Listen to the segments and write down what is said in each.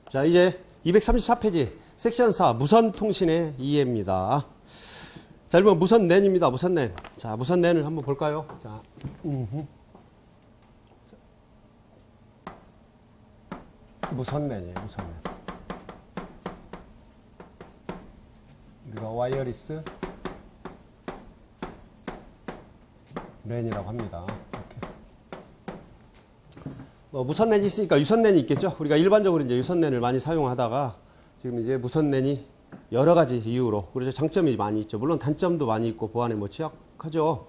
자, 이제 234페이지 섹션 4 무선통신의 이해입니다. 자, 1번 무선랜입니다. 무선랜. 자, 무선랜을 한번 볼까요? 자, 무선랜이에요. 무선랜. 우리가 와이어리스 랜이라고 합니다. 무선랜이 있으니까 유선랜이 있겠죠. 우리가 일반적으로 이제 유선랜을 많이 사용하다가 지금 이제 무선랜이 여러 가지 이유로 그래서 장점이 많이 있죠. 물론 단점도 많이 있고 보안에 뭐 취약하죠.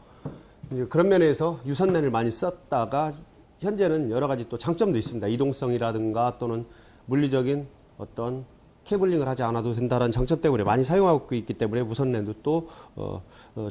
그런 면에서 유선랜을 많이 썼다가 현재는 여러 가지 또 장점도 있습니다. 이동성이라든가 또는 물리적인 어떤 케이블링을 하지 않아도 된다는 장점 때문에 많이 사용하고 있기 때문에 무선랜도 또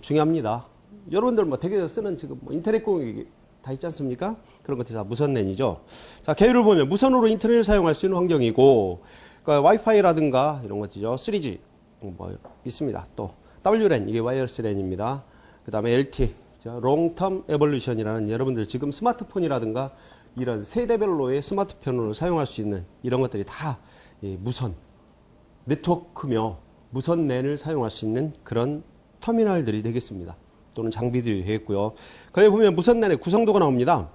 중요합니다. 여러분들 뭐 댁에서 쓰는 지금 뭐 인터넷 공유 다 있지 않습니까? 그런 것들이 다 무선랜이죠. 자, 개요를 보면 무선으로 인터넷을 사용할 수 있는 환경이고, 그러니까 와이파이라든가 이런 것이죠. 3G 뭐 있습니다. 또 WLAN 이게 와이어리스 랜입니다. 그 다음에 LTE, 롱텀 에볼루션이라는 여러분들 지금 스마트폰이라든가 이런 세대별로의 스마트폰으로 사용할 수 있는 이런 것들이 다 무선 네트워크며 무선 랜을 사용할 수 있는 그런 터미널들이 되겠습니다. 또는 장비들이 되겠고요. 거기 보면 무선랜의 구성도가 나옵니다.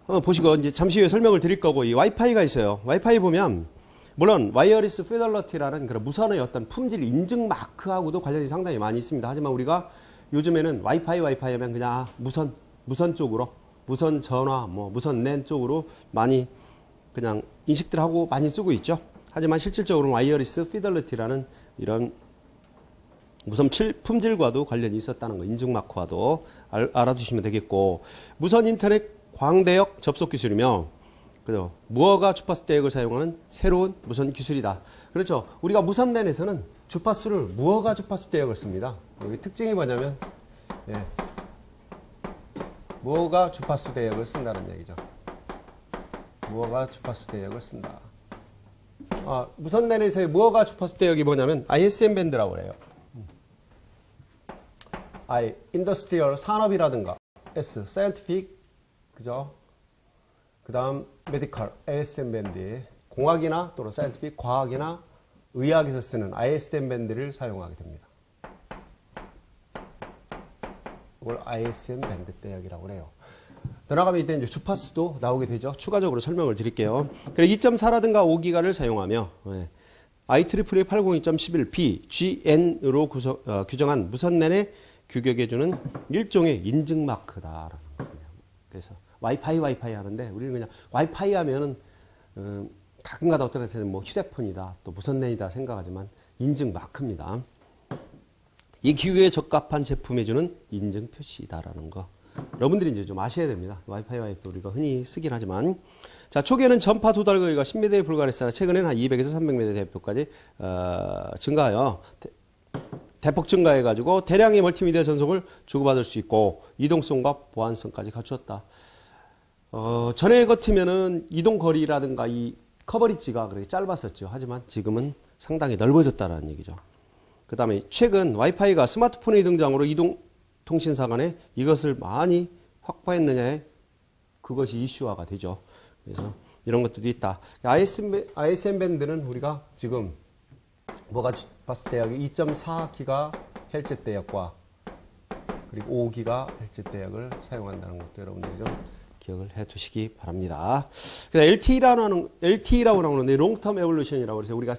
한번 보시고 이제 잠시 후에 설명을 드릴 거고 이 와이파이가 있어요. 와이파이 보면 물론 와이어리스 피델러티라는 그런 무선의 어떤 품질 인증 마크하고도 관련이 상당히 많이 있습니다. 하지만 우리가 요즘에는 와이파이 하면 그냥 무선 쪽으로 무선 전화 뭐 무선 랜 쪽으로 많이 그냥 인식들 하고 많이 쓰고 있죠. 하지만 실질적으로는 와이어리스 피델러티라는 이런 무선 품질과도 관련이 있었다는 거, 인증마크와도 알아두시면 되겠고, 무선 인터넷 광대역 접속 기술이며, 그죠? 무허가 주파수 대역을 사용하는 새로운 무선 기술이다. 그렇죠. 우리가 무선랜에서는 주파수를 무허가 주파수 대역을 씁니다. 여기 특징이 뭐냐면, 예, 무허가 주파수 대역을 쓴다는 얘기죠. 무허가 주파수 대역을 쓴다. 무선랜에서의 무허가 주파수 대역이 뭐냐면 ISM 밴드라고 그래요. 인더스트리얼 산업이라든가 S 사이언티픽 그죠? 그다음 메디컬 ASM 밴드 공학이나 또는 사이언티픽 과학이나 의학에서 쓰는 ISM 밴드를 사용하게 됩니다. 이걸 ISM 밴드 대역이라고 그래요. 더 나가면 이때 이제 주파수도 나오게 되죠. 추가적으로 설명을 드릴게요. 그리고 2.4라든가 5기가를 사용하며 IEEE 802.11b GN으로 규정한 무선랜의 규격해주는 일종의 인증 마크다라는 거예요. 그래서 와이파이 하는데 우리는 그냥 와이파이 하면은 가끔가다 어떤 데는 뭐 휴대폰이다 또 무선랜이다 생각하지만 인증 마크입니다. 이 기후에 적합한 제품해주는 인증 표시다라는 거. 여러분들이 이제 좀 아셔야 됩니다. 와이파이 우리가 흔히 쓰긴 하지만. 자, 초기에는 전파 도달 거리가 10m에 불과했으나 최근에는 한 200에서 300m 대폭까지 증가하여 대폭 증가해가지고 대량의 멀티미디어 전송을 주고받을 수 있고 이동성과 보안성까지 갖추었다. 전에 같으면은 이동 거리라든가 이 커버리지가 그렇게 짧았었죠. 하지만 지금은 상당히 넓어졌다는 얘기죠. 그 다음에 최근 와이파이가 스마트폰의 등장으로 이동통신사 간에 이것을 많이 확보했느냐에 그것이 이슈화가 되죠. 그래서 이런 것들도 있다. ISM 밴드는 우리가 지금 뭐가 봤을 때 여기 2.4GHz 대역과 그리고 5GHz 대역을 사용한다는 것도 여러분들이 좀 기억을 해 두시기 바랍니다. LTE라고 나오는데 롱텀 에볼루션이라고 그래서 우리가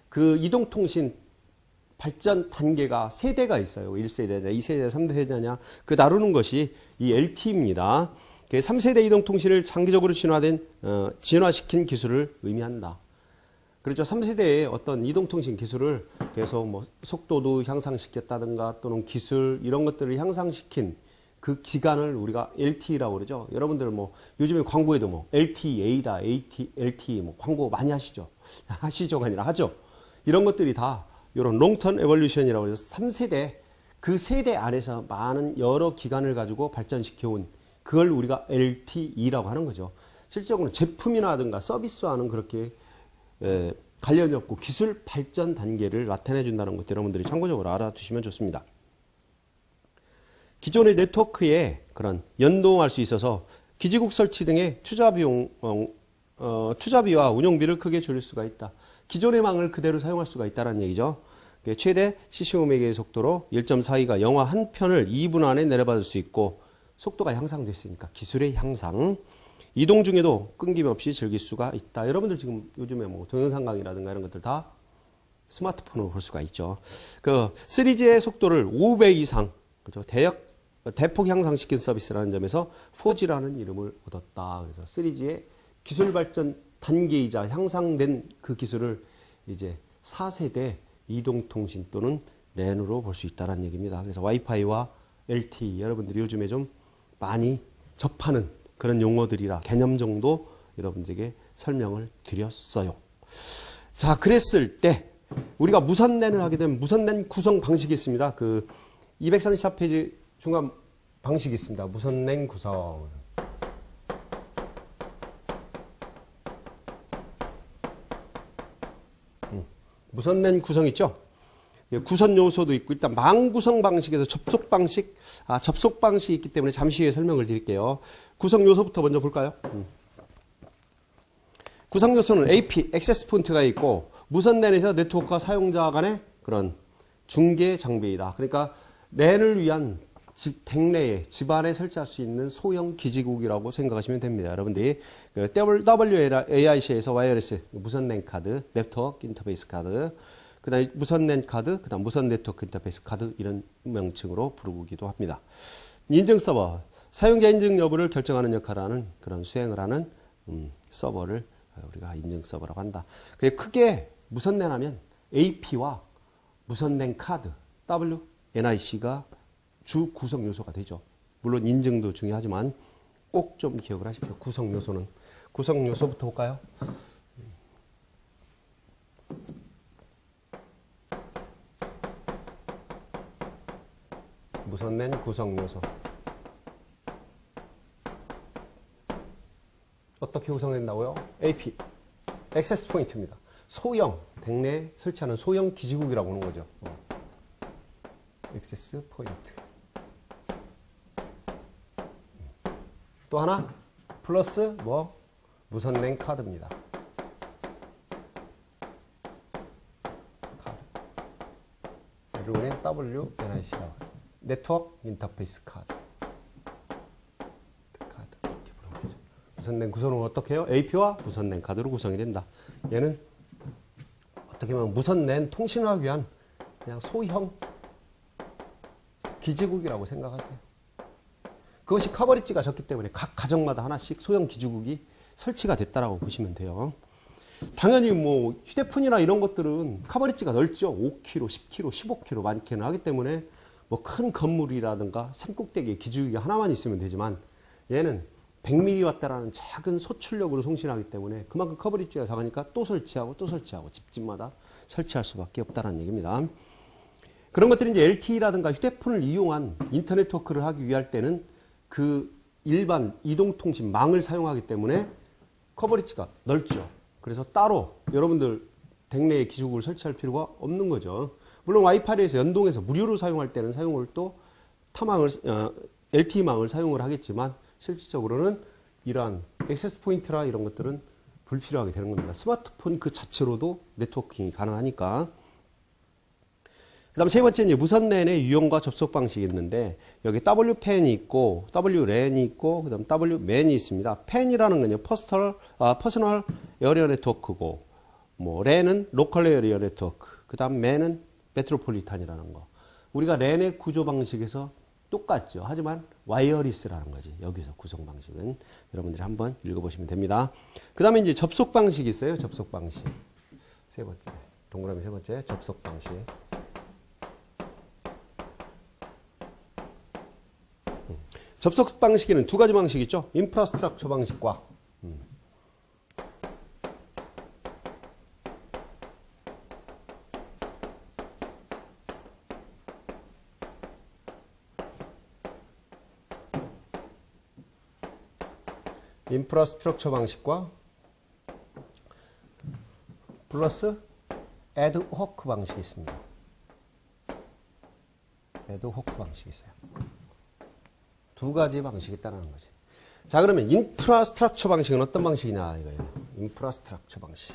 그 이동통신 발전 단계가 세대가 있어요. 1세대냐, 2세대냐, 3세대냐 그 다루는 것이 이 LTE입니다. 3세대 이동통신을 장기적으로 진화시킨 기술을 의미한다. 그렇죠. 3세대의 어떤 이동통신 기술을 계속 뭐 속도도 향상시켰다든가 또는 기술 이런 것들을 향상시킨 그 기간을 우리가 LTE라고 그러죠. 여러분들 뭐 요즘에 광고에도 뭐 LTE다, LTE 뭐 광고 많이 하시죠. 하시죠가 아니라 하죠. 이런 것들이 다 이런 롱텀 에볼루션이라고 해서 3세대 그 세대 안에서 많은 여러 기간을 가지고 발전시켜온 그걸 우리가 LTE라고 하는 거죠. 실질적으로는 제품이라든가 서비스와는 그렇게 관련이 없고 기술 발전 단계를 나타내 준다는 것들 여러분들이 참고적으로 알아두시면 좋습니다. 기존의 네트워크에 그런 연동할 수 있어서 기지국 설치 등의 투자 비용 투자비와 운영비를 크게 줄일 수가 있다. 기존의 망을 그대로 사용할 수가 있다는 얘기죠. 최대 CC5매개의 속도로 1.42가 영화 한 편을 2분 안에 내려받을 수 있고 속도가 향상됐으니까 기술의 향상. 이동 중에도 끊김없이 즐길 수가 있다. 여러분들 지금 요즘에 뭐 동영상 강의라든가 이런 것들 다 스마트폰으로 볼 수가 있죠. 3G의 속도를 5배 이상, 그죠? 대폭 향상시킨 서비스라는 점에서 4G라는 이름을 얻었다. 그래서 3G의 기술 발전 단계이자 향상된 그 기술을 이제 4세대 이동통신 또는 랜으로 볼 수 있다는 얘기입니다. 그래서 와이파이와 LTE 여러분들이 요즘에 좀 많이 접하는 그런 용어들이라 개념 정도 여러분들에게 설명을 드렸어요. 자, 그랬을 때 우리가 무선 랜을 하게 되면 무선 랜 구성 방식이 있습니다. 234페이지 중간 방식이 있습니다. 무선 랜 구성. 무선 랜 구성 있죠? 구선 요소도 있고 일단 망 구성 방식에서 접속 방식, 접속 방식이 있기 때문에 잠시 후에 설명을 드릴게요. 구성 요소부터 먼저 볼까요? 구성 요소는 AP, 액세스 포인트가 있고 무선 랜에서 네트워크와 사용자 간의 그런 중계 장비이다. 그러니까 랜을 위한 댁내에 집안에 설치할 수 있는 소형 기지국이라고 생각하시면 됩니다. 여러분들이 WAIC에서 와이어리스 무선 랜 카드, 네트워크 인터페이스 카드, 그 다음에 무선 랜 카드, 그 다음 무선 네트워크 인터페이스 카드 이런 명칭으로 부르기도 합니다. 인증 서버, 사용자 인증 여부를 결정하는 역할을 하는 그런 수행을 하는 서버를 우리가 인증 서버라고 한다. 크게 무선 랜 하면 AP와 무선 랜 카드, WNIC가 주 구성 요소가 되죠. 물론 인증도 중요하지만 꼭 좀 기억을 하십시오. 구성 요소는. 구성 요소부터 볼까요? 무선 랜 구성 요소. 어떻게 구성된다고요? AP, 액세스 포인트입니다. 소형, 댁내에 설치하는 소형 기지국이라고 하는 거죠. 액세스 포인트. 또 하나, 플러스 무선 랜 카드입니다. 그리고 WNIC라고 네트워크 인터페이스 카드. 이렇게 부르죠. 무선 랜 구성은 어떻게 해요? AP와 무선 랜 카드로 구성이 된다. 얘는 어떻게 보면 무선 랜 통신을 하기 위한 그냥 소형 기지국이라고 생각하세요. 그것이 커버리지가 적기 때문에 각 가정마다 하나씩 소형 기지국이 설치가 됐다라고 보시면 돼요. 당연히 뭐 휴대폰이나 이런 것들은 커버리지가 넓죠. 5km, 10km, 15km 많게는 하기 때문에 뭐 큰 건물이라든가 산꼭대기에 기지국이 하나만 있으면 되지만 얘는 100mW라는 작은 소출력으로 송신하기 때문에 그만큼 커버리지가 작으니까 또 설치하고 또 설치하고 집집마다 설치할 수밖에 없다는 얘기입니다. 그런 것들이 이제 LTE라든가 휴대폰을 이용한 인터넷 토크를 하기 위할 때는 그 일반 이동통신망을 사용하기 때문에 커버리지가 넓죠. 그래서 따로 여러분들 댁내에 기지국을 설치할 필요가 없는 거죠. 물론 와이파이에서 연동해서 무료로 사용할 때는 사용을 또 타망을 LTE망을 사용을 하겠지만 실질적으로는 이러한 액세스 포인트나 이런 것들은 불필요하게 되는 겁니다. 스마트폰 그 자체로도 네트워킹이 가능하니까. 그 다음 세 번째는 무선 랜의 유형과 접속 방식이 있는데 여기 WPAN이 있고 WLAN이 있고 그 다음 WMAN이 있습니다. PAN이라는 건요 퍼스널 에어리어 네트워크고 뭐 LAN은 로컬 에어리어 네트워크 그 다음 MAN은 메트로폴리탄이라는 거. 우리가 랜의 구조 방식에서 똑같죠. 하지만 와이어리스라는 거지. 여기서 구성 방식은 여러분들이 한번 읽어보시면 됩니다. 그 다음에 이제 접속 방식이 있어요. 접속 방식. 세 번째. 동그라미 세 번째. 접속 방식. 접속 방식에는 두 가지 방식이 있죠. 인프라스트럭처 방식과 인프라스트럭처 방식과 플러스 애드호크 방식이 있습니다. 애드호크 방식이 있어요. 두 가지 방식이 있다는 거지. 자, 그러면 인프라스트럭처 방식은 어떤 방식이냐 이거예요. 인프라스트럭처 방식.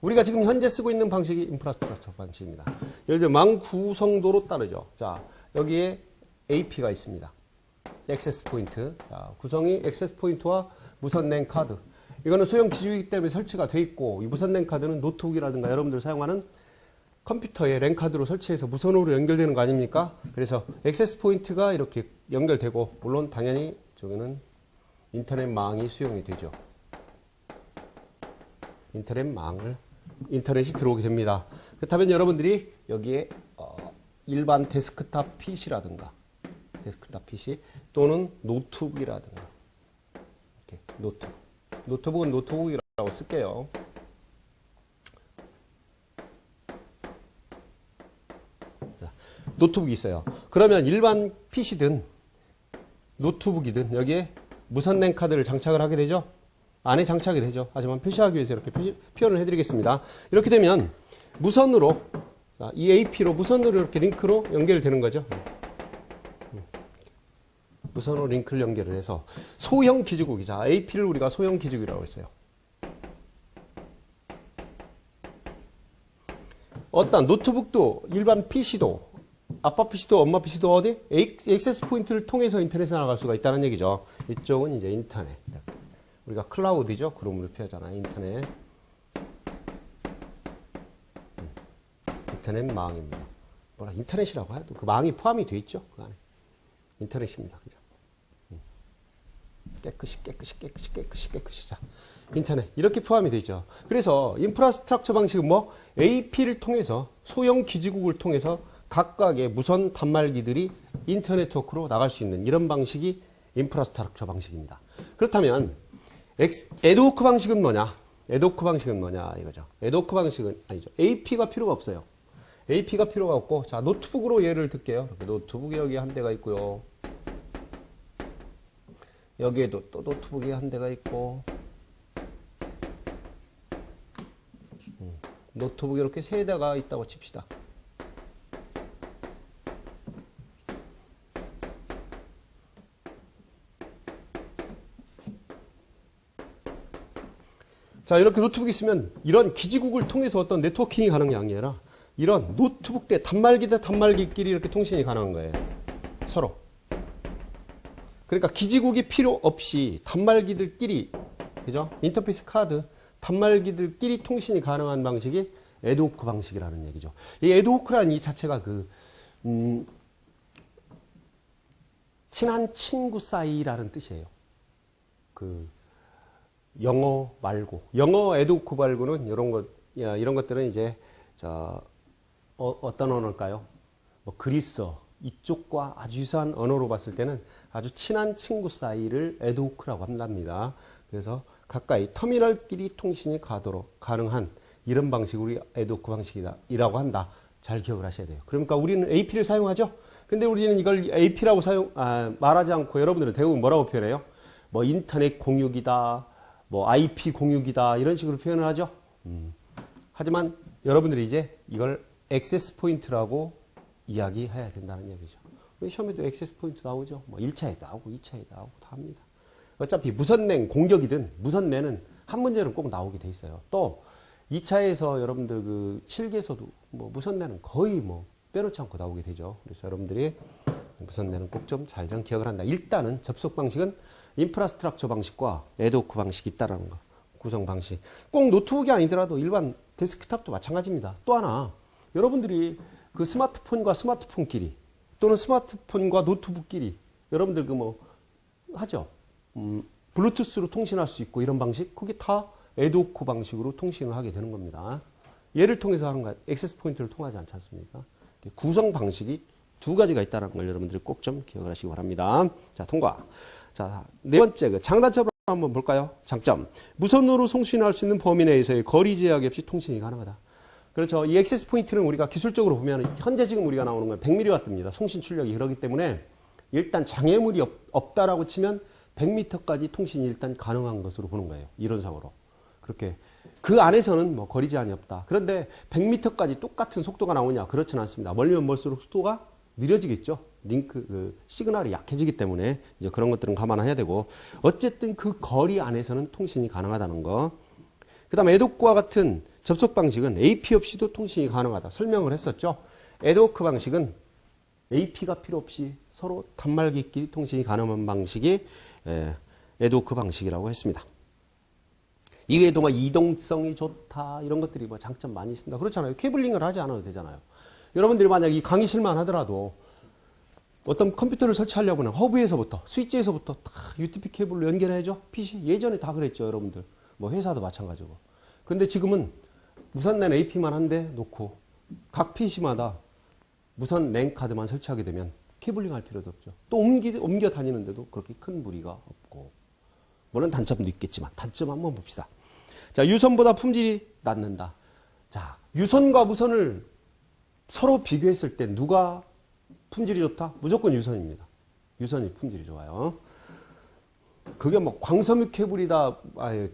우리가 지금 현재 쓰고 있는 방식이 인프라스트럭처 방식입니다. 예를 들어 망 구성도로 따르죠. 자, 여기에 AP가 있습니다. 액세스 포인트. 자, 구성이 액세스 포인트와 무선 랜 카드. 이거는 소형 기주이기 때문에 설치가 돼 있고, 이 무선 랜 카드는 노트북이라든가 여러분들 사용하는 컴퓨터에 랜 카드로 설치해서 무선으로 연결되는 거 아닙니까? 그래서 액세스 포인트가 이렇게 연결되고, 물론 당연히 저기는 인터넷망이 수용이 되죠. 인터넷이 들어오게 됩니다. 그렇다면 여러분들이 여기에 일반 데스크탑 PC라든가 데스크탑 PC 또는 노트북이라든가 이렇게 노트북은 노트북이라고 쓸게요. 자, 노트북이 있어요. 그러면 일반 PC든 노트북이든 여기에 무선 랜 카드를 장착을 하게 되죠. 안에 장착이 되죠. 하지만 표시하기 위해서 이렇게 표현을 해드리겠습니다. 이렇게 되면 무선으로 이 AP로 무선으로 이렇게 링크로 연결되는 거죠. 무선으로 링크를 연결을 해서 소형 기지국이자 AP를 우리가 소형 기지국이라고 했어요. 어떤 노트북도 일반 PC도 아빠 PC도 엄마 PC도 어디 액세스 포인트를 통해서 인터넷에 나갈 수가 있다는 얘기죠. 이쪽은 이제 인터넷. 우리가 클라우드죠. 그룹으로 표현하잖아요. 인터넷망입니다. 뭐라 인터넷이라고 해도 그 망이 포함이 돼 있죠. 그 안에. 인터넷입니다. 그죠? 깨끗이. 자, 인터넷. 이렇게 포함이 돼 있죠. 그래서 인프라스트럭처 방식은 뭐 AP를 통해서 소형 기지국을 통해서 각각의 무선 단말기들이 인터넷 토크로 나갈 수 있는 이런 방식이 인프라스트럭처 방식입니다. 그렇다면 애드호크 방식은 뭐냐? 애드호크 방식은 뭐냐 이거죠. 애드호크 방식은 아니죠. AP가 필요가 없어요. AP가 필요가 없고, 자, 노트북으로 예를 들게요. 노트북이 여기 한 대가 있고요. 여기에도 또 노트북이 한 대가 있고, 노트북이 이렇게 세 대가 있다고 칩시다. 자, 이렇게 노트북이 있으면 이런 기지국을 통해서 어떤 네트워킹이 가능한 게 아니라 이런 노트북 대 단말기 대 단말기끼리 이렇게 통신이 가능한 거예요. 서로. 그러니까 기지국이 필요 없이 단말기들끼리, 그죠? 인터페이스 카드, 단말기들끼리 통신이 가능한 방식이 애드호크 방식이라는 얘기죠. 이 애드호크라는 이 자체가 친한 친구 사이라는 뜻이에요. 영어 말고, 영어 애드호크 말고는 이런 것들은 이제, 어떤 언어일까요? 뭐, 그리스어, 이쪽과 아주 유사한 언어로 봤을 때는 아주 친한 친구 사이를 애드호크라고 한답니다. 그래서 가까이 터미널끼리 통신이 가능한 이런 방식을 우리 애드호크 방식이라고 한다. 잘 기억을 하셔야 돼요. 그러니까 우리는 AP를 사용하죠? 근데 우리는 이걸 AP라고 말하지 않고 여러분들은 대부분 뭐라고 표현해요? 뭐, 인터넷 공유기다. 뭐 IP 공유기다 이런 식으로 표현을 하죠. 하지만 여러분들이 이제 이걸 액세스 포인트라고 이야기해야 된다는 얘기죠. 시험에도 액세스 포인트 나오죠. 뭐 1차에 나오고 2차에 나오고 다 합니다. 어차피 무선랜 공격이든 무선랜은 한 문제는 꼭 나오게 돼 있어요. 또 2차에서 여러분들 실기에서도 뭐 무선랜은 거의 뭐 빼놓지 않고 나오게 되죠. 그래서 여러분들이 무선랜은 꼭 좀 잘 기억을 한다. 일단은 접속 방식은 인프라스트럭처 방식과 애드호크 방식이 있다라는 거. 구성 방식. 꼭 노트북이 아니더라도 일반 데스크탑도 마찬가지입니다. 또 하나, 여러분들이 그 스마트폰과 스마트폰끼리 또는 스마트폰과 노트북끼리 여러분들 하죠. 블루투스로 통신할 수 있고 이런 방식, 그게 다 애드호크 방식으로 통신을 하게 되는 겁니다. 얘를 통해서 하는 거, 액세스 포인트를 통하지 않지 않습니까? 구성 방식이 두 가지가 있다는 걸 여러분들이 꼭 좀 기억을 하시기 바랍니다. 자, 통과. 자, 네 번째, 장단점으로 한번 볼까요? 장점. 무선으로 송신할 수 있는 범위 내에서의 거리 제약 없이 통신이 가능하다. 그렇죠. 이 액세스 포인트는 우리가 기술적으로 보면 현재 지금 우리가 나오는 건 100mW입니다. 송신 출력이. 그렇기 때문에 일단 장애물이 없다라고 치면 100m까지 통신이 일단 가능한 것으로 보는 거예요. 이론상으로. 그렇게. 그 안에서는 뭐 거리 제한이 없다. 그런데 100m까지 똑같은 속도가 나오냐? 그렇지는 않습니다. 멀면 멀수록 속도가 느려지겠죠. 시그널이 약해지기 때문에 이제 그런 것들은 감안해야 되고, 어쨌든 그 거리 안에서는 통신이 가능하다는 거. 그 다음 에도크와 같은 접속 방식은 AP 없이도 통신이 가능하다. 설명을 했었죠. 에도크 방식은 AP가 필요 없이 서로 단말기끼리 통신이 가능한 방식이 에도크 방식이라고 했습니다. 이외에도 막 이동성이 좋다 이런 것들이 뭐 장점 많이 있습니다. 그렇잖아요. 케이블링을 하지 않아도 되잖아요. 여러분들이 만약 이 강의실만 하더라도 어떤 컴퓨터를 설치하려고 하면 허브에서부터 스위치에서부터 다 UTP 케이블로 연결해야죠. PC 예전에 다 그랬죠. 여러분들 뭐 회사도 마찬가지고. 근데 지금은 무선 랜 AP만 한 대 놓고 각 PC마다 무선 랜 카드만 설치하게 되면 케이블링 할 필요도 없죠. 또 옮겨 다니는데도 그렇게 큰 무리가 없고. 물론 단점도 있겠지만 단점 한번 봅시다. 자, 유선보다 품질이 낮는다. 자, 유선과 무선을 서로 비교했을 때 누가 품질이 좋다? 무조건 유선입니다. 유선이 품질이 좋아요. 그게 뭐 광섬유 케이블이다,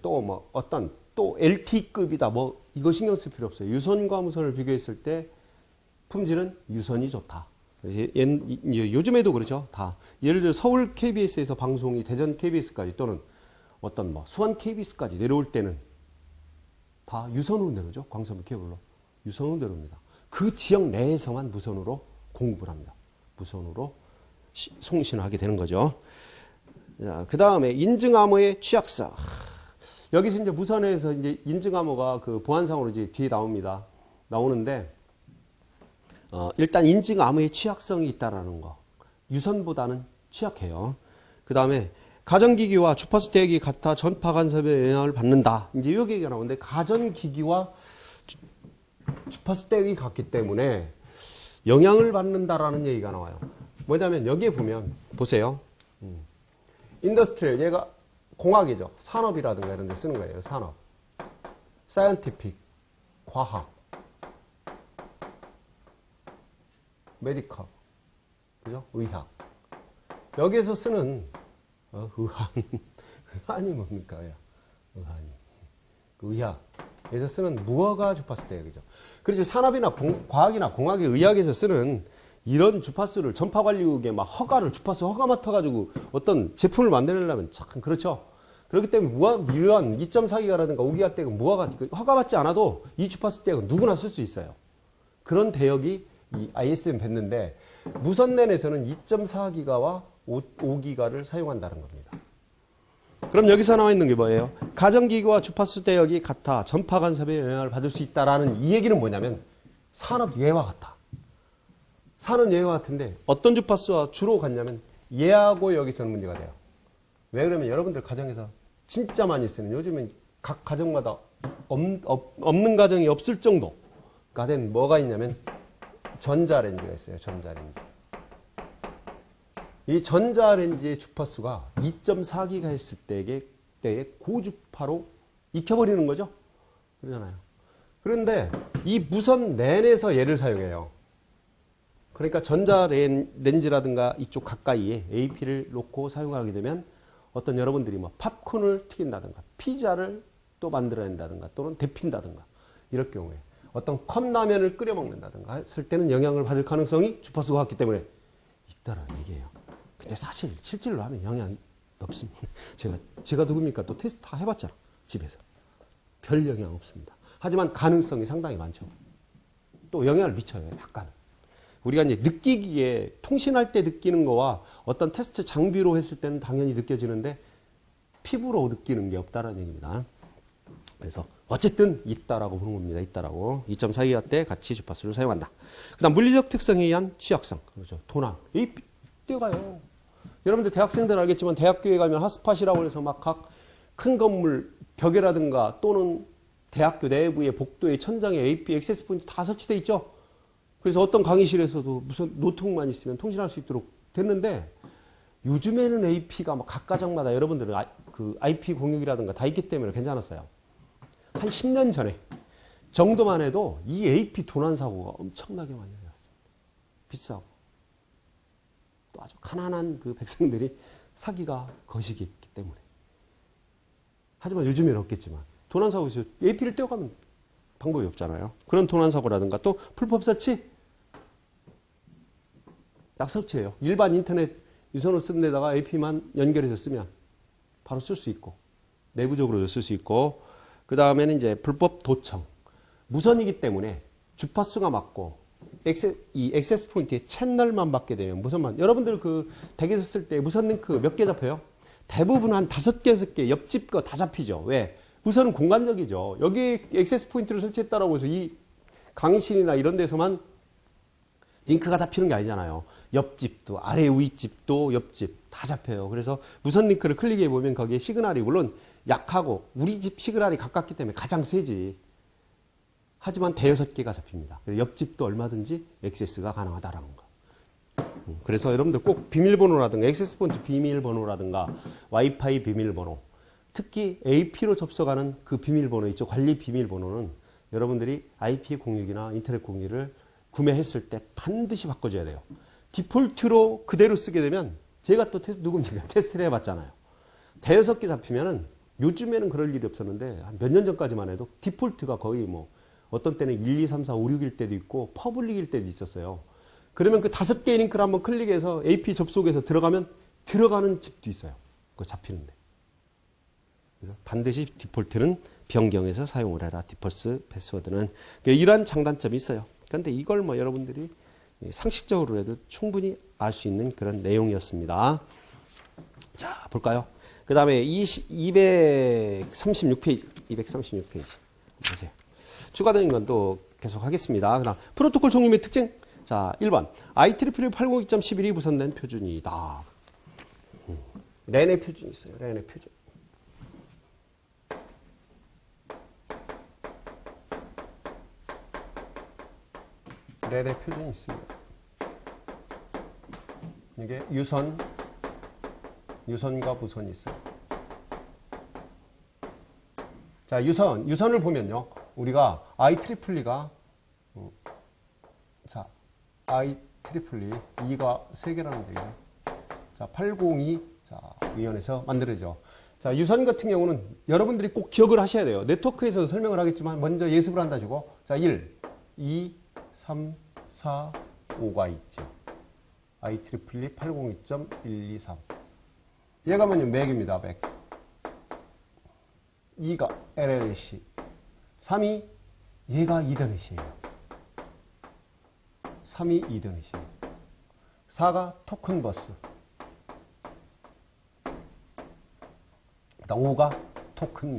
또 뭐 어떤 또 LT급이다, 뭐 이거 신경 쓸 필요 없어요. 유선과 무선을 비교했을 때 품질은 유선이 좋다. 요즘에도 그렇죠. 다 예를 들어 서울 KBS에서 방송이 대전 KBS까지 또는 어떤 뭐 수원 KBS까지 내려올 때는 다 유선으로 내려오죠. 광섬유 케이블로 유선으로 내려옵니다. 그 지역 내에서만 무선으로 공급을 합니다. 무선으로 송신을 하게 되는 거죠. 그 다음에 인증 암호의 취약성. 여기서 이제 무선에서 이제 인증 암호가 그 보안상으로 이제 뒤에 나옵니다. 나오는데, 일단 인증 암호의 취약성이 있다라는 거. 유선보다는 취약해요. 그 다음에 가전기기와 주파수 대역이 같아 전파 간섭에 영향을 받는다. 이제 이 얘기가 나오는데, 가전기기와 주파수 대역이 같기 때문에 영향을 받는다라는 얘기가 나와요. 뭐냐면 여기에 보면 보세요. 인더스트리얼 얘가 공학이죠. 산업이라든가 이런 데 쓰는 거예요. 산업. 사이언티픽 과학. 메디컬. 그죠? 의학. 여기에서 쓰는 의학. 의학이 뭡니까? 의학이. 의학에서 쓰는 무허가 주파수 대역이죠. 그렇죠. 산업이나 과학이나 공학의 의학에서 쓰는 이런 주파수를 전파관리국에 막 주파수 허가 맡아가지고 어떤 제품을 만들려면 참 그렇죠. 그렇기 때문에 이러한 2.4기가라든가 5기가 대역은 허가받지 않아도 이 주파수 대역은 누구나 쓸 수 있어요. 그런 대역이 이 ISM 뱉는데 무선랜에서는 2.4기가와 5기가를 사용한다는 겁니다. 그럼 여기서 나와 있는 게 뭐예요? 가전기기와 주파수 대역이 같아 전파 간섭에 영향을 받을 수 있다라는 이 얘기는 뭐냐면 산업 예와 같아. 산업 예와 같은데 어떤 주파수와 주로 같냐면 예하고 여기서는 문제가 돼요. 왜 그러면 여러분들 가정에서 진짜 많이 쓰는 요즘엔 각 가정마다 없는 가정이 없을 정도가 된 뭐가 있냐면 전자레인지가 있어요. 전자레인지. 이 전자레인지의 주파수가 2.4기가 했을 때의 고주파로 익혀버리는 거죠. 그러잖아요. 그런데 이 무선 랜에서 얘를 사용해요. 그러니까 전자레인지라든가 이쪽 가까이에 AP를 놓고 사용하게 되면 어떤 여러분들이 뭐 팝콘을 튀긴다든가 피자를 또 만들어낸다든가 또는 데핀다든가 이럴 경우에 어떤 컵라면을 끓여 먹는다든가 했을 때는 영향을 받을 가능성이 주파수가 같기 때문에 있다라는 얘기예요. 근데 사실 실질로 하면 영향이 없습니다. 제가 누굽니까? 또 테스트 다 해봤잖아. 집에서. 별 영향 없습니다. 하지만 가능성이 상당히 많죠. 또 영향을 미쳐요. 약간. 우리가 이제 느끼기에 통신할 때 느끼는 거와 어떤 테스트 장비로 했을 때는 당연히 느껴지는데 피부로 느끼는 게 없다라는 얘기입니다. 그래서 어쨌든 있다라고 보는 겁니다. 있다라고. 2.4기가 때 같이 주파수를 사용한다. 그 다음 물리적 특성에 의한 취약성. 그렇죠. 도난. 뛰어가요. 여러분들 대학생들 알겠지만 대학교에 가면 핫스팟이라고 해서 막 각 큰 건물 벽에라든가 또는 대학교 내부의 복도의 천장에 AP 액세스 포인트 다 설치되어 있죠. 그래서 어떤 강의실에서도 무슨 노트북만 있으면 통신할 수 있도록 됐는데 요즘에는 AP가 막 각 가정마다 여러분들은 그 IP 공유기라든가 다 있기 때문에 괜찮았어요. 한 10년 전에 정도만 해도 이 AP 도난 사고가 엄청나게 많이 일어났습니다. 비싸고 또 아주 가난한 그 백성들이 사기가 거시기했기 때문에. 하지만 요즘에는 없겠지만 도난 사고에서 AP를 떼어가면 방법이 없잖아요. 그런 도난 사고라든가 또 불법 설치 약설치예요. 일반 인터넷 유선을 쓰는 데다가 AP만 연결해서 쓰면 바로 쓸 수 있고 내부적으로도 쓸 수 있고 그 다음에는 이제 불법 도청. 무선이기 때문에 주파수가 맞고 이 액세스 포인트의 채널만 받게 되면 무선만. 여러분들 그 댁에서 쓸 때 무선 링크 몇 개 잡혀요? 대부분 한 5개, 6개 옆집 거 다 잡히죠. 왜? 무선은 공간적이죠. 여기 액세스 포인트를 설치했다라고 해서 이 강의실이나 이런 데서만 링크가 잡히는 게 아니잖아요. 옆집도, 아래 위집도, 옆집 다 잡혀요. 그래서 무선 링크를 클릭해 보면 거기에 시그널이 물론 약하고 우리 집 시그널이 가깝기 때문에 가장 세지. 하지만 대여섯 개가 잡힙니다. 옆집도 얼마든지 액세스가 가능하다라는 거. 그래서 여러분들 꼭 비밀번호라든가 액세스 포인트 비밀번호라든가 와이파이 비밀번호, 특히 AP로 접속하는 그 비밀번호 있죠. 관리 비밀번호는 여러분들이 IP 공유기나 인터넷 공유를 구매했을 때 반드시 바꿔줘야 돼요. 디폴트로 그대로 쓰게 되면 제가 또 누굽니까? 테스트를 해봤잖아요. 대여섯 개 잡히면은 요즘에는 그럴 일이 없었는데 한 몇 년 전까지만 해도 디폴트가 거의 뭐 어떤 때는 1, 2, 3, 4, 5, 6일 때도 있고 퍼블릭일 때도 있었어요. 그러면 그 5개의 링크를 한번 클릭해서 AP 접속해서 들어가면 들어가는 집도 있어요. 그거 잡히는데. 그래서 반드시 디폴트는 변경해서 사용을 해라. 디폴트 패스워드는. 이러한 장단점이 있어요. 그런데 이걸 뭐 여러분들이 상식적으로 해도 충분히 알 수 있는 그런 내용이었습니다. 자, 볼까요? 그 다음에 236페이지. 236페이지. 보세요. 추가적인 건 또 계속 하겠습니다. 그다음 프로토콜 종류 및 특징. 자, 1번. IEEE 802.11이 무선랜 표준이다. 랜의 표준이 있어요. 랜의 표준. 랜의 표준이 있습니다. 이게 유선과 무선이 있어요. 자, 유선을 보면요. 우리가 IEEE가 자, IEEE 2가 3개라는 얘기예요. 자, 802 자, 위원회에서 만들어져. 자, 유선 같은 경우는 여러분들이 꼭 기억을 하셔야 돼요. 네트워크에서 설명을 하겠지만 먼저 예습을 한다시고. 자, 1, 2, 3, 4, 5가 있죠. IEEE 802.123. 얘가 뭐냐면 맥입니다. 맥. 2가 LLC. 3이 얘가 이더넷이에요. 3이 이더넷이에요. 4가 토큰버스. 그다음 5가 토큰님.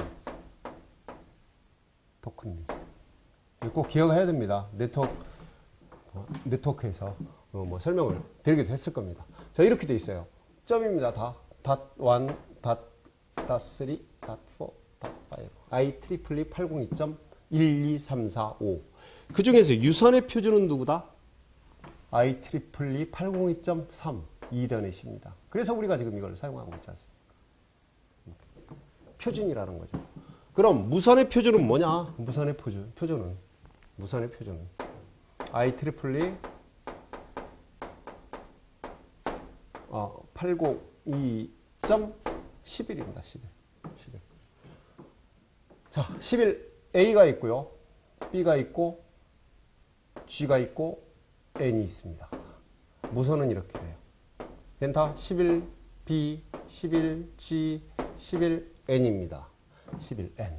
꼭 기억해야 됩니다. 네트워크에서 뭐 설명을 드리기도 했을 겁니다. 자, 이렇게 돼 있어요. 점입니다. 다. .1, .3, .4, .5. IEEE 802.12345. 그 중에서 유선의 표준은 누구다? IEEE 802.3 이더넷입니다. 그래서 우리가 지금 이걸 사용하고 있지 않습니까? 표준이라는 거죠. 그럼 무선의 표준은 뭐냐? 무선의 표준은 IEEE 802.11입니다. 11. 자, 11A가 있고요. B가 있고 G가 있고 N이 있습니다. 무선은 이렇게 돼요. 얘는 다 11B, 11G, 11N입니다. 11N.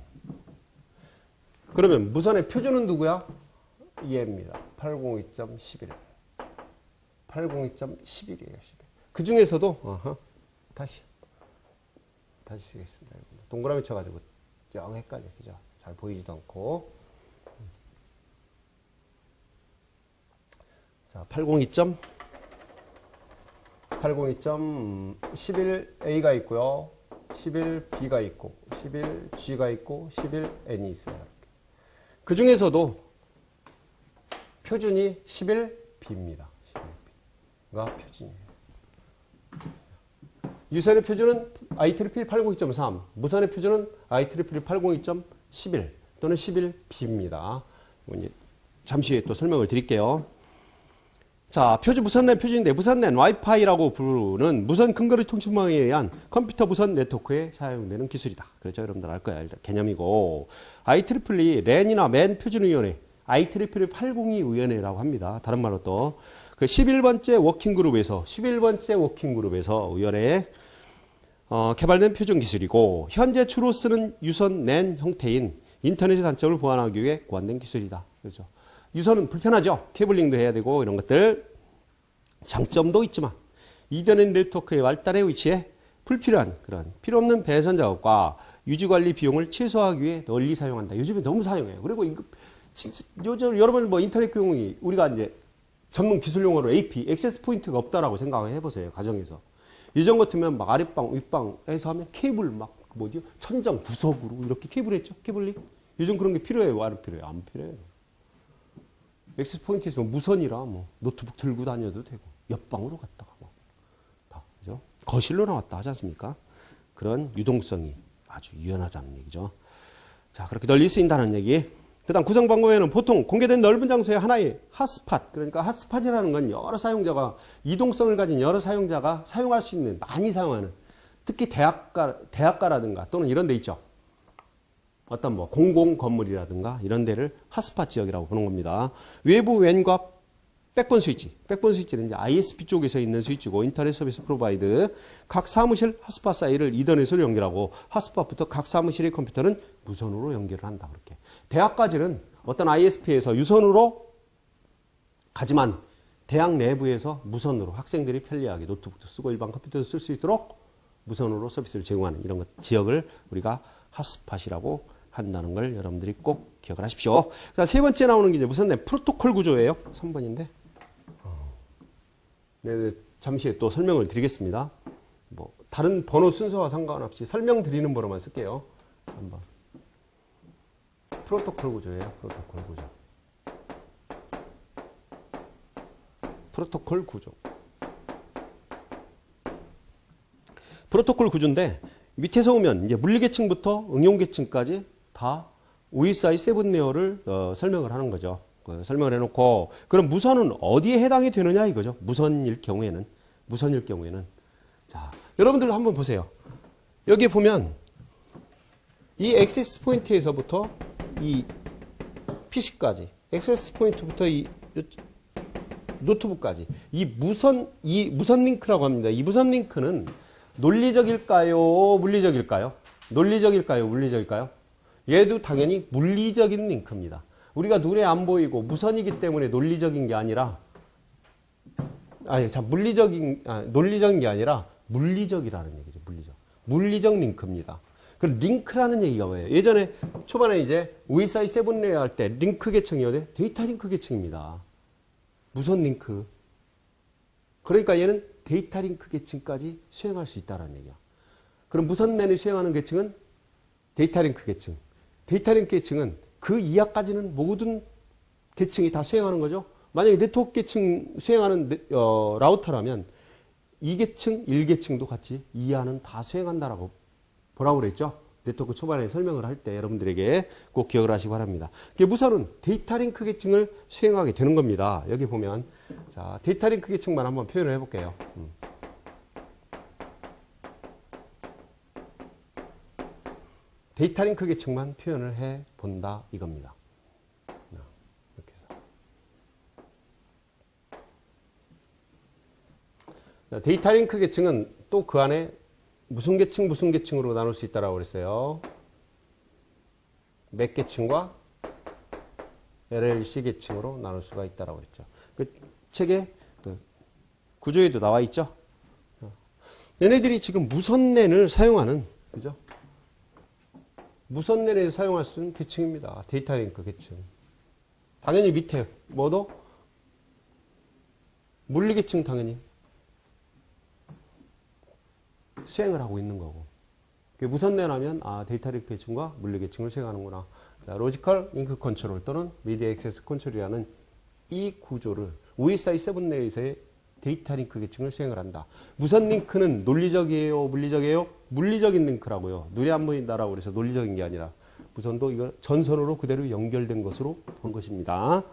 그러면 무선의 표준은 누구야? 얘입니다. 802.11. 802.11이에요. 11. 그 중에서도 다시 쓰겠습니다. 동그라미 쳐가지고 영 헷갈려. 그죠? 잘 보이지도 않고. 자, 802.11A가 있고요. 11B가 있고, 11G가 있고, 11N이 있어요. 그 중에서도 표준이 11B입니다. 11B가 표준이에요. 유선의 표준은 IEEE 802.3, 무선의 표준은 IEEE 802.11 또는 11B입니다. 잠시 후에 또 설명을 드릴게요. 자, 무선랜 표준인데 무선랜 와이파이라고 부르는 무선 근거리 통신망에 의한 컴퓨터 무선 네트워크에 사용되는 기술이다. 그렇죠? 여러분들 알 거야. 개념이고. IEEE 랜이나 맨 표준위원회, IEEE 802위원회라고 합니다. 다른 말로 또 그 11번째 워킹그룹에서 위원회에 개발된 표준 기술이고 현재 주로 쓰는 유선 랜 형태인 인터넷의 단점을 보완하기 위해 고안된 기술이다. 그렇죠. 유선은 불편하죠. 케이블링도 해야 되고 이런 것들. 장점도 있지만 이더넷 네트워크의 발달에 위치해 불필요한 그런 필요 없는 배선 작업과 유지 관리 비용을 최소화하기 위해 널리 사용한다. 요즘에 너무 사용해요. 그리고 이거 진짜 요즘 여러분 뭐 인터넷 교육이 우리가 이제 전문 기술 용어로 AP, 액세스 포인트가 없다라고 생각을 해보세요. 가정에서. 예전 같으면 막 아랫방, 윗방에서 하면 케이블 막 뭐죠? 천장 구석으로 이렇게 케이블 했죠. 케이블링. 요즘 그런 게 필요해요. 안 필요해요? 안 필요해요. 액세스 포인트 있으면 무선이라 뭐 노트북 들고 다녀도 되고 옆방으로 갔다가 뭐 다 그죠? 거실로 나왔다 하지 않습니까? 그런 유동성이 아주 유연하다는 얘기죠. 자, 그렇게 널리 쓰인다는 얘기. 그다음 구성 방법에는 보통 공개된 넓은 장소에 하나의 핫스팟, 그러니까 핫스팟이라는 건 여러 사용자가 이동성을 가진 여러 사용자가 사용할 수 있는 많이 사용하는 특히 대학가라든가 또는 이런 데 있죠. 어떤 뭐 공공 건물이라든가 이런 데를 핫스팟 지역이라고 보는 겁니다. 외부 웬과 백본 스위치는 이제 ISP 쪽에서 있는 스위치고 인터넷 서비스 프로바이드 각 사무실 핫스팟 사이를 이더넷으로 연결하고 핫스팟부터 각 사무실의 컴퓨터는 무선으로 연결을 한다. 그렇게. 대학까지는 어떤 ISP에서 유선으로 가지만 대학 내부에서 무선으로 학생들이 편리하게 노트북도 쓰고 일반 컴퓨터도 쓸 수 있도록 무선으로 서비스를 제공하는 이런 것, 지역을 우리가 핫스팟이라고 한다는 걸 여러분들이 꼭 기억을 하십시오. 자, 세 번째 나오는 게 이제 무선넷 프로토콜 구조예요. 3번인데. 네, 잠시 후에 또 설명을 드리겠습니다. 뭐 다른 번호 순서와 상관없이 설명드리는 번호만 쓸게요. 한번. 프로토콜 구조예요. 프로토콜 구조. 프로토콜 구조. 프로토콜 구조인데 밑에서 오면 이제 물리계층부터 응용계층까지 다 OSI 7 레이어를 설명을 하는 거죠. 설명을 해놓고 그럼 무선은 어디에 해당이 되느냐 이거죠. 무선일 경우에는 자, 여러분들 한번 보세요. 여기 보면 이 액세스 포인트에서부터 이 PC까지 액세스 포인트부터 이 노트북까지 이 무선 링크라고 합니다. 이 무선 링크는 논리적일까요? 물리적일까요? 논리적일까요? 물리적일까요? 얘도 당연히 물리적인 링크입니다. 우리가 눈에 안 보이고 무선이기 때문에 논리적인 게 아니라 논리적인 게 아니라 물리적이라는 얘기죠. 물리적 링크입니다. 그 링크라는 얘기가 뭐예요? 예전에 초반에 이제 OSI 7 레이어 할 때 링크 계층이어야 데이터 링크 계층입니다. 무선 링크. 그러니까 얘는 데이터 링크 계층까지 수행할 수 있다는 얘기야. 그럼 무선랜이 수행하는 계층은 데이터 링크 계층. 데이터 링크 계층은 그 이하까지는 모든 계층이 다 수행하는 거죠. 만약에 네트워크 계층 수행하는 라우터라면 2계층, 1계층도 같이 이하는 다 수행한다라고 뭐라고 그랬죠? 네트워크 초반에 설명을 할 때 여러분들에게 꼭 기억을 하시기 바랍니다. 무선은 데이터 링크 계층을 수행하게 되는 겁니다. 여기 보면 자, 데이터 링크 계층만 한번 표현을 해볼게요. 데이터 링크 계층만 표현을 해본다 이겁니다. 이렇게 해서. 데이터 링크 계층은 또 그 안에 무슨 계층으로 나눌 수 있다고 그랬어요. 맥 계층과 LLC 계층으로 나눌 수가 있다고 그랬죠. 그 책에 그 구조에도 나와 있죠. 얘네들이 지금 무선랜을 사용하는, 그죠? 무선랜에서 사용할 수 있는 계층입니다. 데이터 링크 계층. 당연히 밑에 뭐도 물리 계층 당연히 수행을 하고 있는 거고. 무선랜 하면 데이터 링크 계층과 물리 계층을 수행하는구나. 자, 로지컬 링크 컨트롤 또는 미디어 액세스 컨트롤이라는 이 구조를 OSI 7 레이어에서의 데이터 링크 계층을 수행을 한다. 무선 링크는 논리적이에요? 물리적이에요? 물리적인 링크라고요. 눈에 안 보인다라고 그래서 논리적인 게 아니라 무선도 이거 전선으로 그대로 연결된 것으로 본 것입니다.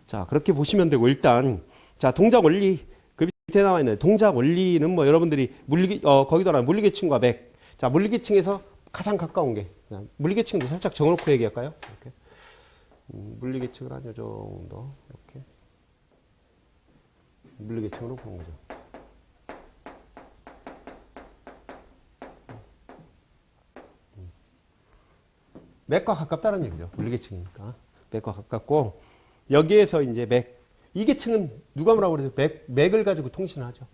자, 그렇게 보시면 되고 일단 자, 동작 원리 그 밑에 나와 있는 동작 원리는 뭐 여러분들이 거기도 나와 물리계층과 맥. 자, 물리계층에서 가장 가까운 게 자, 물리계층도 살짝 적어놓고 얘기할까요? 이렇게. 물리계층을 한 요 정도 이렇게 물리계층으로 보는 거죠. 맥과 가깝다는 얘기죠. 물리계층이니까. 맥과 가깝고, 여기에서 이제 맥. 이 계층은 누가 뭐라고 그래서 맥을 가지고 통신하죠.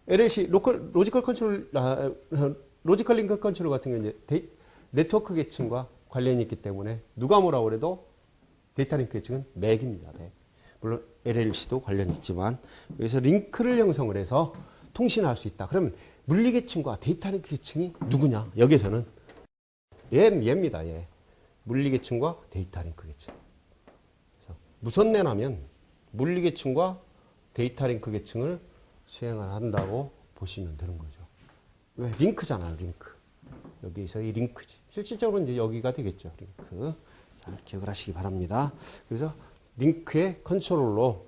LLC, 로지컬 컨트롤, 로지컬 링크 컨트롤 같은 경우는 이제 네트워크 계층과 관련이 있기 때문에 누가 뭐라고 그래도 데이터 링크 계층은 맥입니다. 맥. 물론 LLC도 관련이 있지만, 그래서 링크를 형성을 해서 통신할 수 있다. 그러면 물리 계층과 데이터 링크 계층이 누구냐? 여기서는 얘입니다. 얘. 물리 계층과 데이터 링크 계층. 그래서 무선랜하면 물리 계층과 데이터 링크 계층을 수행을 한다고 보시면 되는 거죠. 왜? 링크잖아요, 링크. 여기서의 링크지. 실질적으로 이제 여기가 되겠죠, 링크. 잘 기억을 하시기 바랍니다. 그래서 링크의 컨트롤로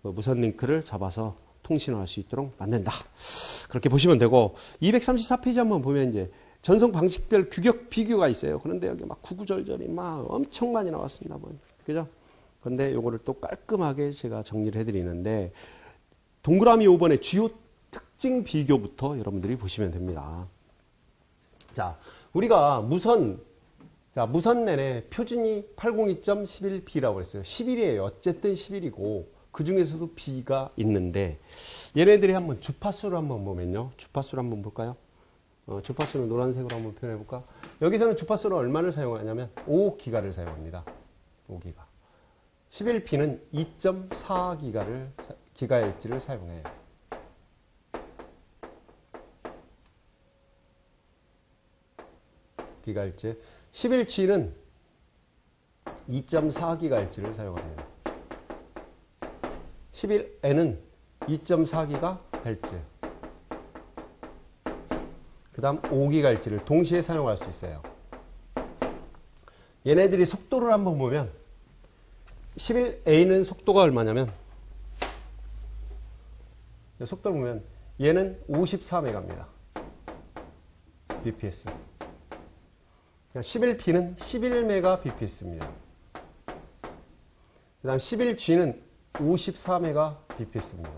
무선 링크를 잡아서 통신할 수 있도록 만든다. 그렇게 보시면 되고, 234페이지 한번 보면 이제 전송 방식별 규격 비교가 있어요. 그런데 여기 막 구구절절이 막 엄청 많이 나왔습니다. 그죠? 근데 요거를 또 깔끔하게 제가 정리를 해드리는데, 동그라미 5번의 주요 특징 비교부터 여러분들이 보시면 됩니다. 자, 우리가 무선랜의 표준이 802.11b라고 했어요. 11이에요. 어쨌든 11이고, 그 중에서도 B가 있는데, 얘네들이 한번 주파수를 한번 보면요. 주파수를 한번 볼까요? 주파수는 노란색으로 한번 표현해 볼까? 여기서는 주파수를 얼마를 사용하냐면 5기가를 사용합니다. 5기가. 11B는 2.4기가헤르츠를 사용해요. 기가헤르츠. 11G는 2.4기가헤르츠를 사용합니다. 11N은 2.4기가헤르츠. 그 다음 5기가헤르츠를 동시에 사용할 수 있어요. 얘네들이 속도를 한번 보면 11A는 속도가 얼마냐면, 속도를 보면 얘는 54메가입니다. bps. 11B는 11메가 bps입니다. 그 다음 11G는 54메가 bps입니다.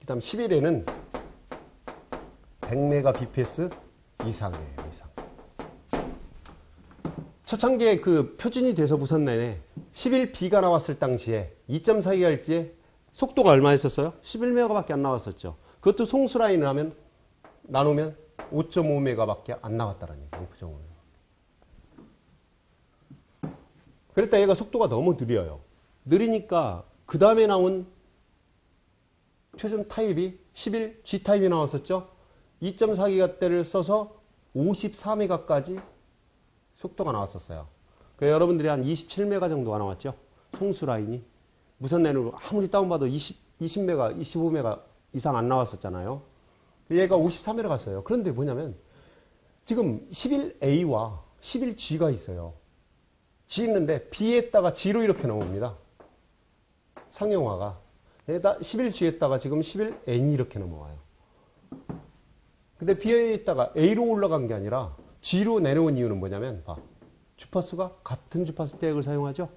그 다음 11N은 100메가 bps 이상이에요. 이상. 초창기에 그 표준이 돼서 무선랜에 11B가 나왔을 당시에 2.4GHz의 속도가 얼마였었어요? 11메가밖에 안 나왔었죠. 그것도 송수 라인을 나누면 5.5메가밖에 안 나왔다는 얘기예요. 그 정도는. 그랬다 얘가 속도가 너무 느려요. 느리니까 그 다음에 나온 표준 타입이 11G 타입이 나왔었죠. 2.4기가대를 써서 54메가까지 속도가 나왔었어요. 그래서 여러분들이 한 27메가 정도가 나왔죠. 송수 라인이. 무선랜으로 아무리 다운받아도 20메가, 25메가 이상 안 나왔었잖아요. 얘가 53메가 갔어요. 그런데 뭐냐면 지금 11A와 11G가 있어요. G 있는데 B에다가 G로 이렇게 넘어옵니다. 상용화가. 11G에다가 지금 11N이 이렇게 넘어와요. 근데 B에 있다가 A로 올라간 게 아니라 G로 내려온 이유는 뭐냐면, 주파수가 같은 주파수 대역을 사용하죠.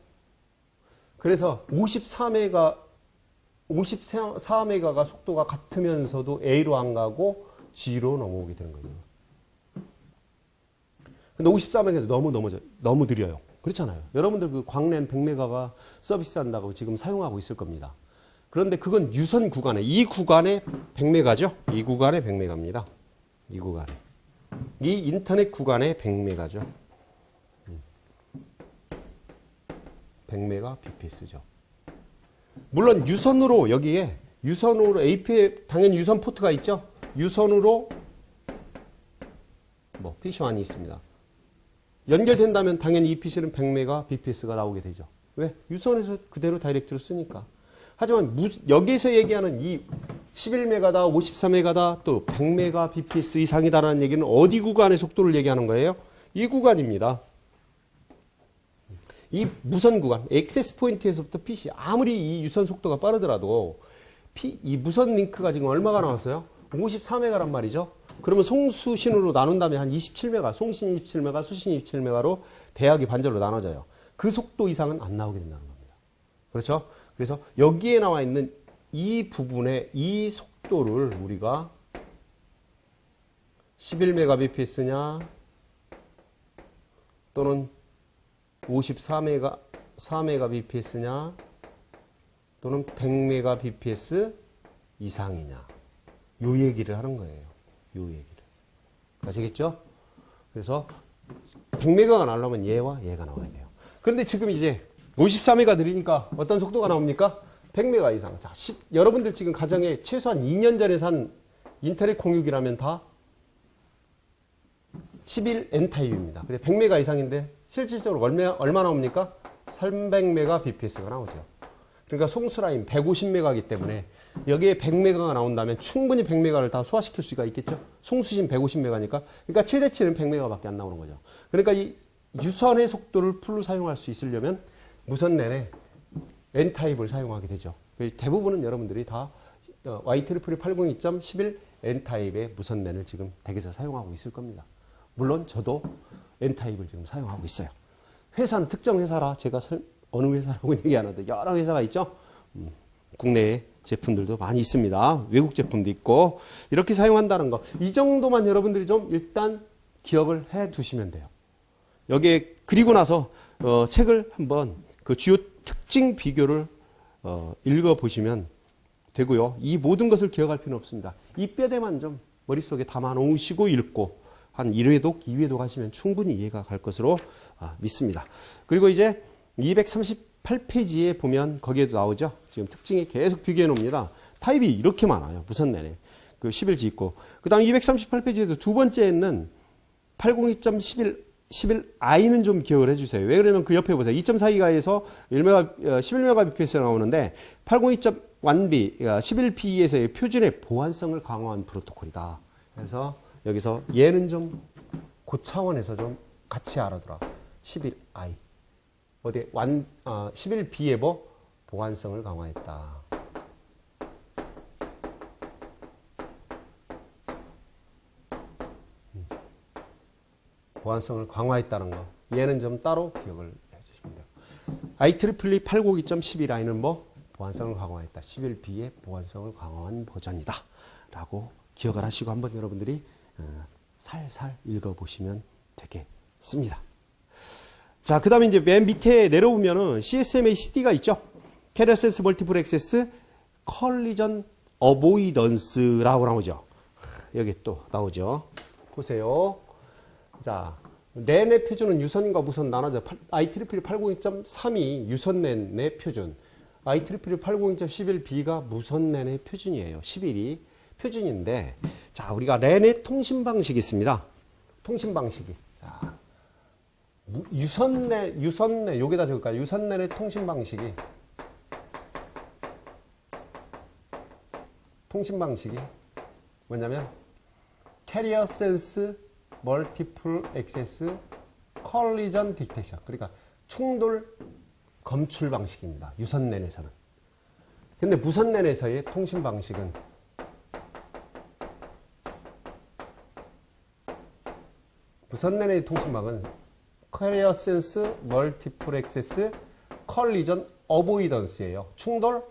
그래서 54메가가 속도가 같으면서도 A로 안 가고 G로 넘어오게 되는 거예요. 근데 54메가도 너무 느려요. 그렇잖아요. 여러분들 그 광랜 100메가가 서비스 한다고 지금 사용하고 있을 겁니다. 그런데 그건 유선 구간에, 이 구간에 100메가죠. 이 구간에 100메가입니다. 이 구간에. 이 인터넷 구간에 100메가죠. 100메가 bps죠. 물론 유선으로 여기에 유선으로 AP에 당연히 유선 포트가 있죠. 유선으로 PC1이 있습니다. 연결된다면 당연히 이 PC는 100메가 bps가 나오게 되죠. 왜? 유선에서 그대로 다이렉트로 쓰니까. 하지만 여기서 얘기하는 이 11메가다, 54메가다, 또 100메가 bps 이상이다라는 얘기는 어디 구간의 속도를 얘기하는 거예요? 이 구간입니다. 이 무선 구간, 액세스 포인트에서부터 PC, 아무리 이 유선 속도가 빠르더라도 이 무선 링크가 지금 얼마가 나왔어요? 54메가란 말이죠. 그러면 송수신으로 나눈다면 한 27메가, 송신 27메가, 수신 27메가로 대역이 반절로 나눠져요. 그 속도 이상은 안 나오게 된다는 겁니다. 그렇죠? 그래서 여기에 나와 있는 이 부분의 이 속도를 우리가 11메가 bps냐 또는 54메가bps냐 또는 100메가bps 이상이냐. 요 얘기를 하는 거예요. 요 얘기를. 아시겠죠? 그래서 100메가가 나오려면 얘와 얘가 나와야 돼요. 그런데 지금 이제 54메가 느리니까 어떤 속도가 나옵니까? 100메가 이상. 자, 여러분들 지금 가정에 최소한 2년 전에 산 인터넷 공유기라면 다 11N타입입니다. 근데 100메가 이상인데 실질적으로 얼마 나옵니까? 300메가bps가 나오죠. 그러니까 송수라인 150메가이기 때문에 여기에 100메가가 나온다면 충분히 100메가를 다 소화시킬 수가 있겠죠. 송수신 150메가니까. 그러니까 최대치는 100메가밖에 안 나오는 거죠. 그러니까 이 유선의 속도를 풀로 사용할 수 있으려면 무선 내내 N타입을 사용하게 되죠. 대부분은 여러분들이 다 YTREE 802.11 N타입의 무선 낸을 지금 댁에서 사용하고 있을 겁니다. 물론 저도 N타입을 지금 사용하고 있어요. 회사는 특정 회사라 제가 어느 회사라고 얘기 안 하는데 여러 회사가 있죠. 국내에 제품들도 많이 있습니다. 외국 제품도 있고 이렇게 사용한다는 거. 이 정도만 여러분들이 좀 일단 기억을 해 두시면 돼요. 여기에 그리고 나서 책을 한번 그 주요 특징 비교를 읽어보시면 되고요. 이 모든 것을 기억할 필요는 없습니다. 이 뼈대만 좀 머릿속에 담아 놓으시고 읽고 한 1회독, 2회독 하시면 충분히 이해가 갈 것으로 믿습니다. 그리고 이제 238페이지에 보면 거기에도 나오죠. 지금 특징이 계속 비교해 놓습니다. 타입이 이렇게 많아요. 무선 내내. 그 11G 있고. 그 다음 238페이지에서 두 번째는 802.11i는 좀 기억을 해주세요. 왜 그러면 그 옆에 보세요. 2.4기가에서 11메가bps가 나오는데 802.1b, 11b에서의 표준의 보안성을 강화한 프로토콜이다. 그래서 여기서 얘는 좀 고차원에서 좀 같이 알아두라. 11i. 어디 11b에 뭐 보안성을 강화했다. 보안성을 강화했다는 거. 얘는 좀 따로 기억을 해주시면 돼요. IEEE 802.11i는 뭐 보안성을 강화했다. 11b의 보안성을 강화한 버전이다. 라고 기억을 하시고 한번 여러분들이 살살 읽어보시면 되겠습니다. 자, 그 다음에 이제 맨 밑에 내려오면은 CSMA CD가 있죠. Carrier Sense Multiple Access Collision Avoidance라고 나오죠. 여기 또 나오죠. 보세요. 자, 낸의 표준은 유선과 무선 나눠져. IEEE 802.3이 유선 낸의 표준. IEEE 802.11b가 무선 낸의 표준이에요. 11이 표준인데, 자, 우리가 랜의 통신 방식이 있습니다. 통신 방식이. 자, 유선내, 여기다 적을까요? 유선내의 통신 방식이 뭐냐면, Carrier Sense Multiple Access Collision Detection. 그러니까 충돌 검출 방식입니다. 유선낸에서는. 근데 무선낸에서의 통신 방식은 무선낸의 통신망은 Carrier Sense Multiple Access Collision Avoidance예요. 충돌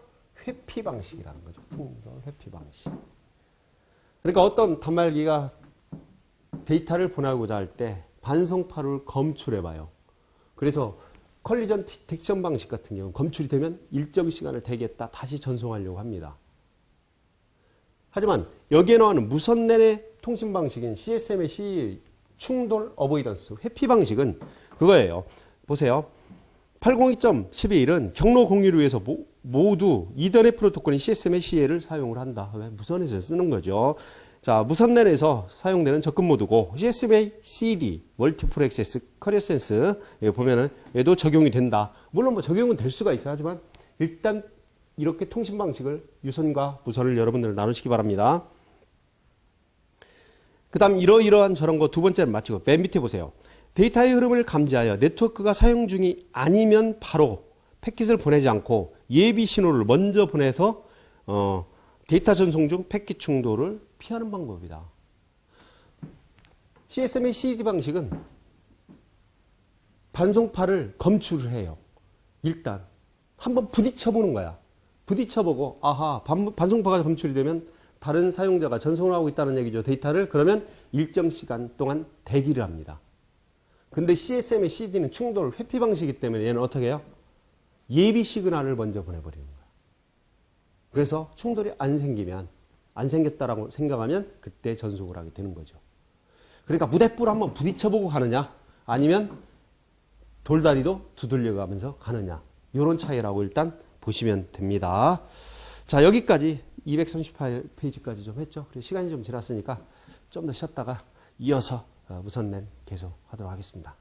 회피 방식이라는 거죠. 충돌 회피 방식. 그러니까 어떤 단말기가 데이터를 보내고자 할 때 반성파를 검출해봐요. 그래서 컬리전 디텍션 방식 같은 경우는 검출이 되면 일정 시간을 대기했다 다시 전송하려고 합니다. 하지만 여기에 나오는 무선낸의 통신 방식인 CSM의 CE 충돌 어보이던스 회피 방식은 그거예요. 보세요. 802.11은 경로 공유를 위해서 모두 이더넷 프로토콜인 CSM의 CE를 사용을 한다. 왜? 무선에서 쓰는 거죠. 자, 무선랜에서 사용되는 접근 모드고 CSMA CD, 멀티플 액세스, 커리어 센스 여기 보면은 얘도 적용이 된다. 물론 뭐 적용은 될 수가 있어요. 하지만 일단 이렇게 통신 방식을 유선과 무선을 여러분들 나누시기 바랍니다. 그 다음 이러이러한 저런 거 두 번째는 마치고 맨 밑에 보세요. 데이터의 흐름을 감지하여 네트워크가 사용 중이 아니면 바로 패킷을 보내지 않고 예비 신호를 먼저 보내서 데이터 전송 중 패킷 충돌을 피하는 방법이다. CSMA CD 방식은 반송파를 검출을 해요. 일단 한번 부딪혀보는 거야. 부딪혀보고 아하 반송파가 검출이 되면 다른 사용자가 전송을 하고 있다는 얘기죠. 데이터를. 그러면 일정 시간 동안 대기를 합니다. 근데 CSM의 CD는 충돌 회피 방식이기 때문에 얘는 어떻게 해요? 예비 시그널을 먼저 보내버리는 거야. 그래서 충돌이 안 생기면, 안 생겼다라고 생각하면 그때 전속을 하게 되는 거죠. 그러니까 무대뽀로 한번 부딪혀보고 가느냐, 아니면 돌다리도 두들려가면서 가느냐, 이런 차이라고 일단 보시면 됩니다. 자, 여기까지 238페이지까지 좀 했죠. 그리고 시간이 좀 지났으니까 좀 더 쉬었다가 이어서 무선랜 계속 하도록 하겠습니다.